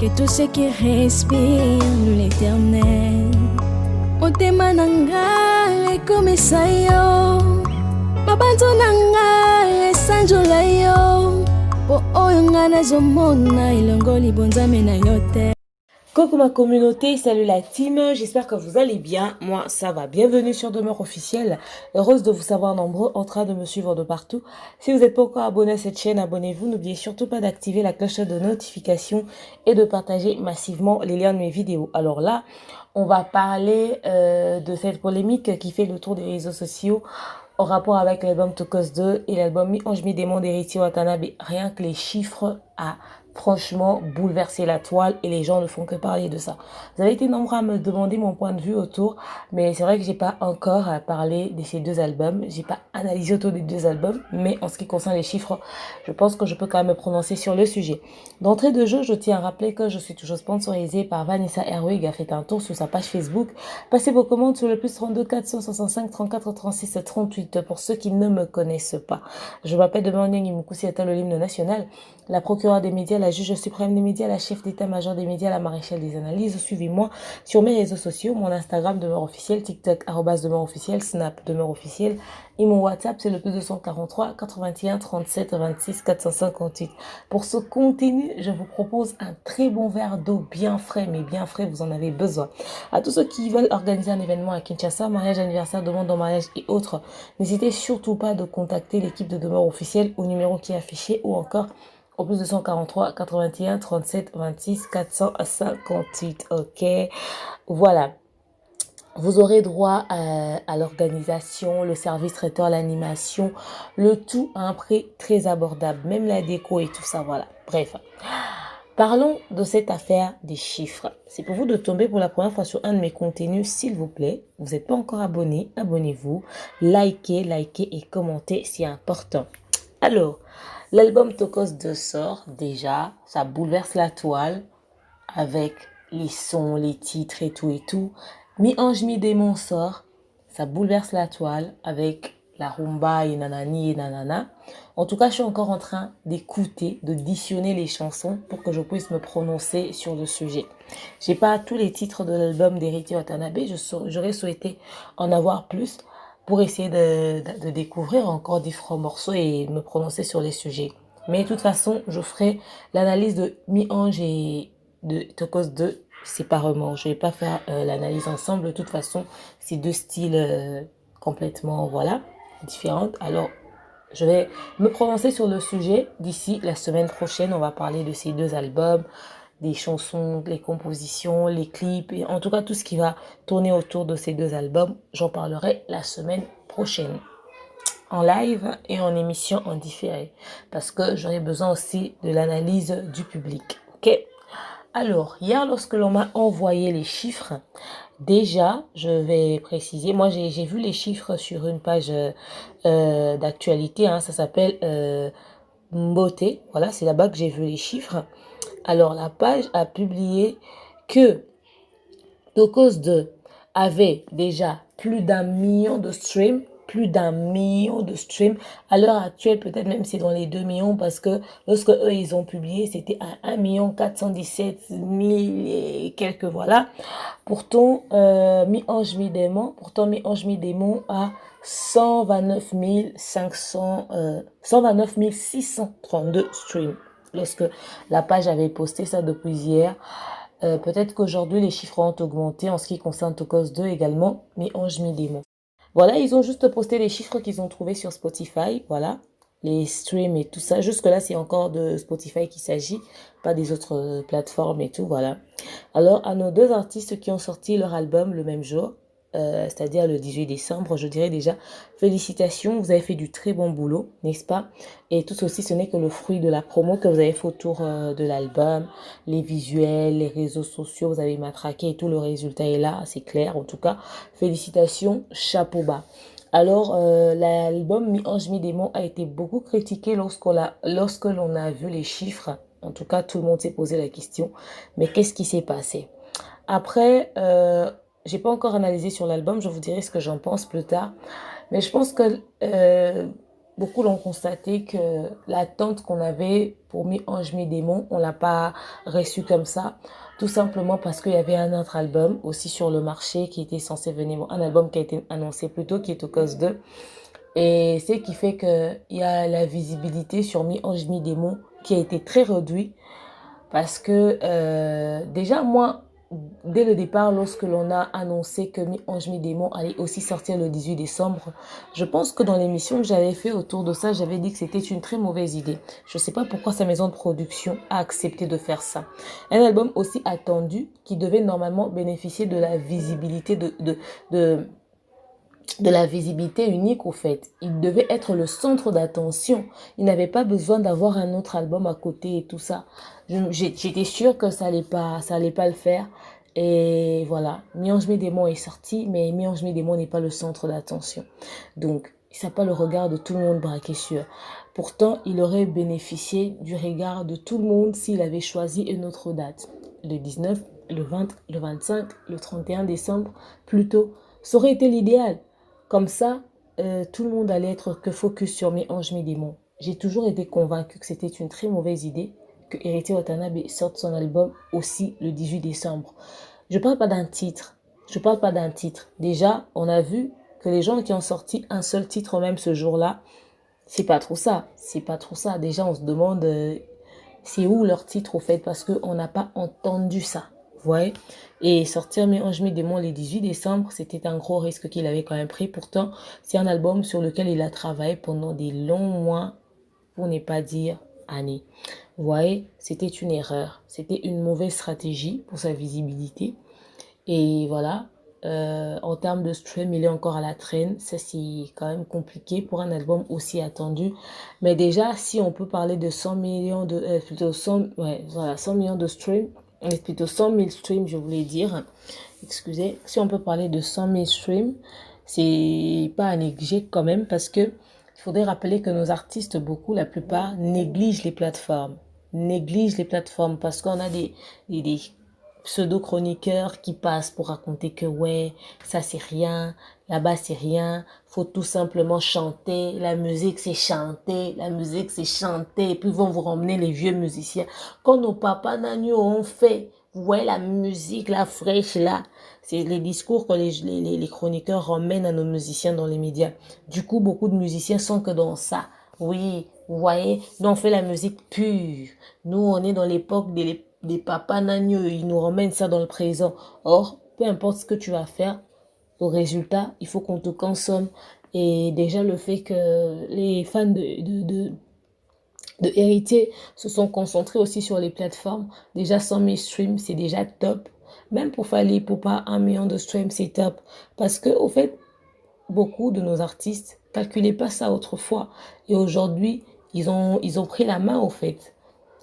que tout ce qui respire loue l'éternel. Motema nanga ekomisa yo, mabanzo nanga esanjola yo, po oyo nga nazomona elongo libonzame na yo te. Coucou ma communauté, salut la team, j'espère que vous allez bien, moi ça va, bienvenue sur Demeure Officielle, heureuse de vous savoir nombreux en train de me suivre de partout. Si vous n'êtes pas encore abonné à cette chaîne, abonnez-vous, n'oubliez surtout pas d'activer la cloche de notification et de partager massivement les liens de mes vidéos. Alors là, on va parler de cette polémique qui fait le tour des réseaux sociaux en rapport avec l'album Tokos 2 et l'album Mi-Ange Mi-Démon d'Heritie Watanabe. Rien que les chiffres à franchement bouleverser la toile et les gens ne font que parler de ça. Vous avez été nombreux à me demander mon point de vue autour, mais c'est vrai que j'ai pas encore parlé de ces deux albums, j'ai pas analysé autour des deux albums, mais en ce qui concerne les chiffres, je pense que je peux quand même me prononcer sur le sujet. D'entrée de jeu, je tiens à rappeler que je suis toujours sponsorisée par Vanessa Herwig, a fait un tour sur sa page Facebook. Passez vos commandes sur le plus 32 465 34 36 38 pour ceux qui ne me connaissent pas. Je m'appelle Demanding Imukusi Ata, le l'hymne national, la procureure des médias, la juge suprême des médias, la chef d'état-major des médias, la maréchale des analyses. Suivez-moi sur mes réseaux sociaux, mon Instagram Demeure Officielle, TikTok @Demeure Officielle, Snap Demeure Officielle et mon WhatsApp c'est le plus 243 81 37 26 458. Pour ce contenu, je vous propose un très bon verre d'eau bien frais, mais bien frais, vous en avez besoin. À tous ceux qui veulent organiser un événement à Kinshasa, mariage, anniversaire, demande en mariage et autres, n'hésitez surtout pas de contacter l'équipe de Demeure Officielle au numéro qui est affiché ou encore au plus 243 81 37 26 458. Ok, voilà. Vous aurez droit à l'organisation, le service traiteur, l'animation, le tout à un prix très abordable, même la déco et tout ça, voilà. Bref, parlons de cette affaire des chiffres. C'est pour vous de tomber pour la première fois sur un de mes contenus, s'il vous plaît. Vous n'êtes pas encore abonné, abonnez-vous, likez et commentez, c'est important. Alors, l'album Tokos 2 sort, déjà, ça bouleverse la toile avec les sons, les titres et tout. Mi-Ange Mi-Démon sort, ça bouleverse la toile avec la rumba et nanani et nanana. En tout cas, je suis encore en train d'écouter, de d'auditionner les chansons pour que je puisse me prononcer sur le sujet. J'ai pas tous les titres de l'album d'Heritie Watanabe, j'aurais souhaité en avoir plus pour essayer de découvrir encore différents morceaux et me prononcer sur les sujets. Mais de toute façon, je ferai l'analyse de Mi-Ange et de Tokos 2 séparément. Je vais pas faire l'analyse ensemble. De toute façon, c'est deux styles complètement, voilà, différents. Alors, je vais me prononcer sur le sujet d'ici la semaine prochaine. On va parler de ces deux albums, des chansons, les compositions, les clips, et en tout cas tout ce qui va tourner autour de ces deux albums. J'en parlerai la semaine prochaine, en live et en émission en différé, parce que j'aurai besoin aussi de l'analyse du public. Ok? Alors, hier, lorsque l'on m'a envoyé les chiffres, déjà, je vais préciser, moi j'ai vu les chiffres sur une page d'actualité, hein, ça s'appelle Mbote, voilà, c'est là-bas que j'ai vu les chiffres. Alors, la page a publié que Tokos 2 avait déjà plus d'1 million de streams, plus d'1 million de streams. À l'heure actuelle, peut-être même c'est dans les 2 millions parce que lorsque eux ils ont publié, c'était à 1 417 000 et quelques, voilà. Pourtant, Mi-Ange Mi-Démon, a 129 632 streams. Lorsque la page avait posté ça depuis hier, peut-être qu'aujourd'hui les chiffres ont augmenté en ce qui concerne Tokos 2 également, Mi-Ange Mi-Démon. Voilà, ils ont juste posté les chiffres qu'ils ont trouvés sur Spotify, voilà, les streams et tout ça. Jusque-là, c'est encore de Spotify qu'il s'agit, pas des autres plateformes et tout, voilà. Alors, à nos deux artistes qui ont sorti leur album le même jour, c'est-à-dire le 18 décembre, je dirais déjà félicitations, vous avez fait du très bon boulot, n'est-ce pas? Et tout ceci, ce n'est que le fruit de la promo que vous avez fait autour de l'album, les visuels, les réseaux sociaux, vous avez matraqué et tout, le résultat est là, c'est clair. En tout cas, félicitations, chapeau bas. Alors, l'album Mi-Ange Mi-Démon a été beaucoup critiqué lorsque l'on a vu les chiffres. En tout cas, tout le monde s'est posé la question, mais qu'est-ce qui s'est passé? Après, j'ai pas encore analysé sur l'album, je vous dirai ce que j'en pense plus tard. Mais je pense que beaucoup l'ont constaté que l'attente qu'on avait pour Mi-Ange Mi-Démon, on l'a pas reçu comme ça. Tout simplement parce qu'il y avait un autre album aussi sur le marché qui était censé venir, bon, un album qui a été annoncé plus tôt, qui est au cause 2. Et c'est qui fait que il y a la visibilité sur Mi-Ange Mi-Démon qui a été très réduite parce que déjà moi, dès le départ, lorsque l'on a annoncé que Mi-Ange Mi-Démon allait aussi sortir le 18 décembre, je pense que dans l'émission que j'avais fait autour de ça, j'avais dit que c'était une très mauvaise idée. Je ne sais pas pourquoi sa maison de production a accepté de faire ça. Un album aussi attendu qui devait normalement bénéficier de la visibilité de de la visibilité unique au fait. Il devait être le centre d'attention. Il n'avait pas besoin d'avoir un autre album à côté et tout ça. J'étais sûre que ça allait pas le faire. Et voilà, Mi-Ange Mi-Démon est sorti, mais Mi-Ange Mi-Démon n'est pas le centre d'attention. Donc, ça n'a pas le regard de tout le monde braqué sur. Pourtant, il aurait bénéficié du regard de tout le monde s'il avait choisi une autre date. Le 19, le 20, le 25, le 31 décembre, plutôt. Ça aurait été l'idéal. Comme ça, tout le monde allait être que focus sur Mi-Ange Mi-Démon. J'ai toujours été convaincue que c'était une très mauvaise idée que Héritier Watanabe sorte son album aussi le 18 décembre. Je parle pas d'un titre. Je parle pas d'un titre. Déjà, on a vu que les gens qui ont sorti un seul titre même ce jour-là, c'est pas trop ça. C'est pas trop ça. Déjà, on se demande c'est où leur titre au fait parce qu'on n'a pas entendu ça. Vous voyez? Et sortir Mi-Ange Mi-Démon le 18 décembre, c'était un gros risque qu'il avait quand même pris. Pourtant, c'est un album sur lequel il a travaillé pendant des longs mois, pour ne pas dire années. Vous voyez? C'était une erreur. C'était une mauvaise stratégie pour sa visibilité. Et voilà, en termes de stream, il est encore à la traîne. Ça, c'est quand même compliqué pour un album aussi attendu. Mais déjà, si on peut parler de 100 millions de... plutôt 100, ouais, voilà, 100 millions de streams, plutôt 100 000 streams, je voulais dire. Excusez. Si on peut parler de 100 000 streams, c'est pas à négliger quand même parce que il faudrait rappeler que nos artistes, beaucoup, la plupart, négligent les plateformes. Négligent les plateformes parce qu'on a des pseudo-chroniqueurs qui passent pour raconter que ouais, ça c'est rien, là-bas c'est rien, faut tout simplement chanter, la musique c'est chanter, la musique c'est chanter, et puis ils vont vous ramener les vieux musiciens. Quand nos papas Nagno ont fait, vous voyez la musique, la fraîche là, c'est les discours que les chroniqueurs ramènent à nos musiciens dans les médias. Du coup, beaucoup de musiciens sont que dans ça. Oui, vous voyez, nous on fait la musique pure. Nous on est dans l'époque des papas Nagno, ils nous ramènent ça dans le présent. Or, peu importe ce que tu vas faire, au résultat, il faut qu'on te consomme. Et déjà, le fait que les fans de Héritier se sont concentrés aussi sur les plateformes, déjà 100 000 streams, c'est déjà top. Même pour Fally Ipupa, 1 million de streams, c'est top. Parce que, au fait, beaucoup de nos artistes calculaient pas ça autrefois. Et aujourd'hui, ils ont pris la main, au fait.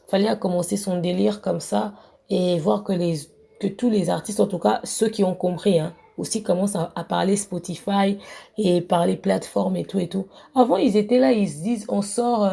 Fallait a commencé son délire comme ça et voir que tous les artistes, en tout cas ceux qui ont compris, hein, aussi commencent à parler Spotify et parler plateforme et tout et tout. Avant, ils étaient là, ils se disent, on sort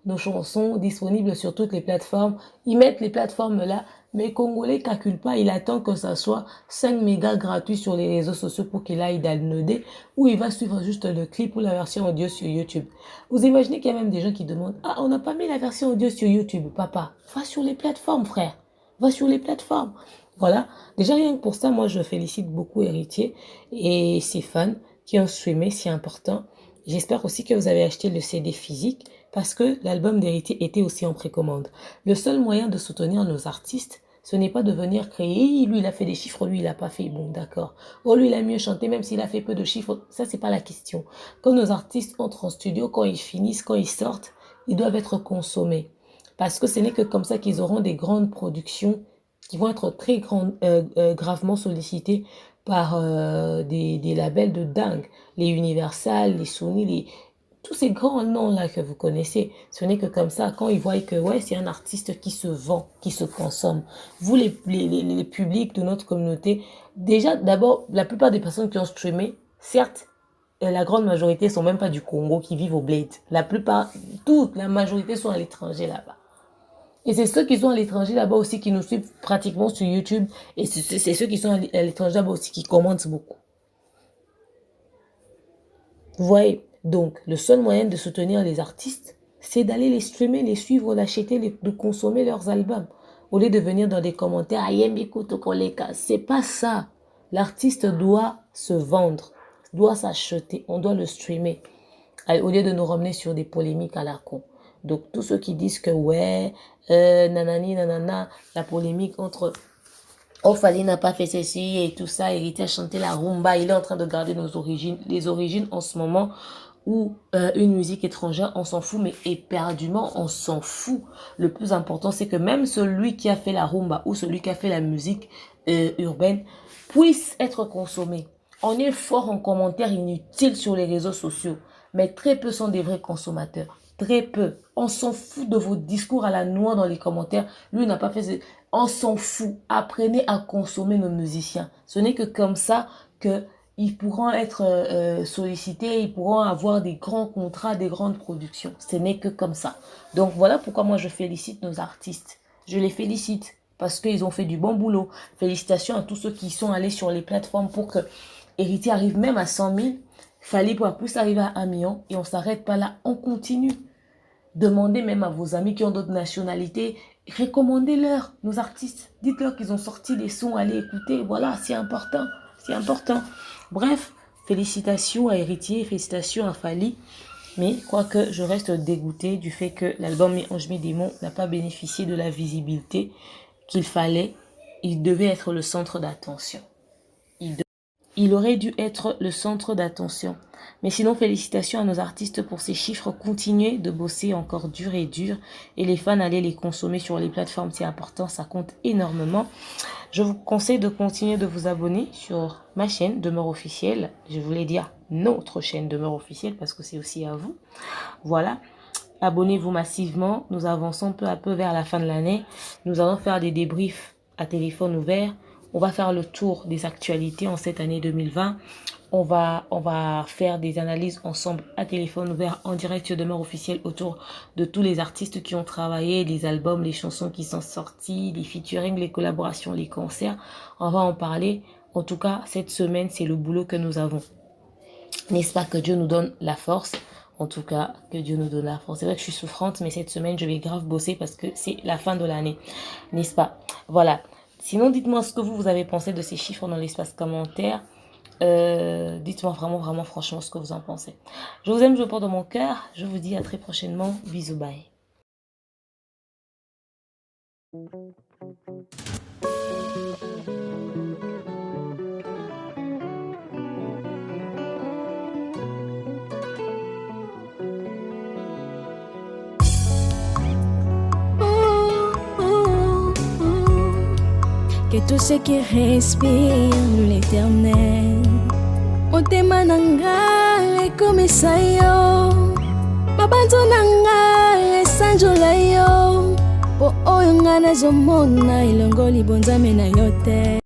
nos chansons disponibles sur toutes les plateformes. Ils mettent les plateformes là, mais Congolais calcule pas, il attend que ça soit 5 mégas gratuits sur les réseaux sociaux pour qu'il aille downloader ou il va suivre juste le clip ou la version audio sur YouTube. Vous imaginez qu'il y a même des gens qui demandent, ah, on n'a pas mis la version audio sur YouTube, papa. Va sur les plateformes, frère. Va sur les plateformes. Voilà. Déjà, rien que pour ça, moi, je félicite beaucoup Héritier et ses fans qui ont streamé, c'est important. J'espère aussi que vous avez acheté le CD physique parce que l'album d'Héritier était aussi en précommande. Le seul moyen de soutenir nos artistes, ce n'est pas de venir créer, lui il a fait des chiffres, lui il a pas fait, bon d'accord. Oh lui il a mieux chanté même s'il a fait peu de chiffres, ça c'est pas la question. Quand nos artistes entrent en studio, quand ils finissent, quand ils sortent, ils doivent être consommés. Parce que ce n'est que comme ça qu'ils auront des grandes productions qui vont être gravement sollicitées par des labels de dingue. Les Universal, les Sony, tous ces grands noms-là que vous connaissez. Ce n'est que comme ça, quand ils voient que ouais, c'est un artiste qui se vend, qui se consomme. Vous, les publics de notre communauté, déjà, d'abord, la plupart des personnes qui ont streamé, certes, la grande majorité sont même pas du Congo, qui vivent au Bled. La plupart, toute la majorité sont à l'étranger là-bas. Et c'est ceux qui sont à l'étranger là-bas aussi qui nous suivent pratiquement sur YouTube. Et c'est ceux qui sont à l'étranger là-bas aussi qui commentent beaucoup. Vous voyez, Donc, le seul moyen de soutenir les artistes, c'est d'aller les streamer, les suivre, d'acheter, de consommer leurs albums. Au lieu de venir dans des commentaires, c'est pas ça. L'artiste doit se vendre, doit s'acheter, on doit le streamer. Au lieu de nous ramener sur des polémiques à la con. Donc, tous ceux qui disent que, ouais, nanani, nanana, la polémique entre Fally n'a pas fait ceci et tout ça, Héritier a chanté la rumba, il est en train de garder nos origines. Les origines en ce moment où une musique étrangère, on s'en fout, mais éperdument, on s'en fout. Le plus important, c'est que même celui qui a fait la rumba ou celui qui a fait la musique urbaine puisse être consommé. On est fort en commentaires inutiles sur les réseaux sociaux, mais très peu sont des vrais consommateurs. Très peu. On s'en fout de vos discours à la noix dans les commentaires. Lui n'a pas fait... On s'en fout. Apprenez à consommer nos musiciens. Ce n'est que comme ça qu'ils pourront être sollicités, ils pourront avoir des grands contrats, des grandes productions. Ce n'est que comme ça. Donc voilà pourquoi moi je félicite nos artistes. Je les félicite parce qu'ils ont fait du bon boulot. Félicitations à tous ceux qui sont allés sur les plateformes pour que Héritier arrive même à 100 000. Fally pour plus arriver à 1 million et on ne s'arrête pas là, on continue. Demandez même à vos amis qui ont d'autres nationalités, recommandez-leur nos artistes. Dites-leur qu'ils ont sorti des sons, allez écouter. Voilà, c'est important, c'est important. Bref, félicitations à Héritier, félicitations à Fally. Mais quoique je reste dégoûtée du fait que l'album Mes Anges, Mes Démons n'a pas bénéficié de la visibilité qu'il fallait. Il devait être le centre d'attention. Il aurait dû être le centre d'attention. Mais sinon, félicitations à nos artistes pour ces chiffres. Continuez de bosser encore dur et dur. Et les fans, allez les consommer sur les plateformes. C'est important, ça compte énormément. Je vous conseille de continuer de vous abonner sur ma chaîne Demeure Officielle. Je voulais dire notre chaîne Demeure Officielle parce que c'est aussi à vous. Voilà. Abonnez-vous massivement. Nous avançons peu à peu vers la fin de l'année. Nous allons faire des débriefs à téléphone ouvert. On va faire le tour des actualités en cette année 2020. On va faire des analyses ensemble à téléphone ouvert en direct sur Demeure Officielle autour de tous les artistes qui ont travaillé, les albums, les chansons qui sont sorties, les featuring, les collaborations, les concerts. On va en parler. En tout cas, cette semaine, c'est le boulot que nous avons. N'est-ce pas que Dieu nous donne la force? En tout cas, que Dieu nous donne la force. C'est vrai que je suis souffrante, mais cette semaine, je vais grave bosser parce que c'est la fin de l'année. N'est-ce pas? Voilà. Sinon, dites-moi ce que vous avez pensé de ces chiffres dans l'espace commentaire. Dites-moi vraiment, franchement, ce que vous en pensez. Je vous aime, je vous porte dans mon cœur. Je vous dis à très prochainement. Bisous, bye. Que tout ce qui respire l'éternel motema nanga ekomisa yo mabanzo nanga esanjola yo po oyo nga nazomona elongo libonzame na yo te.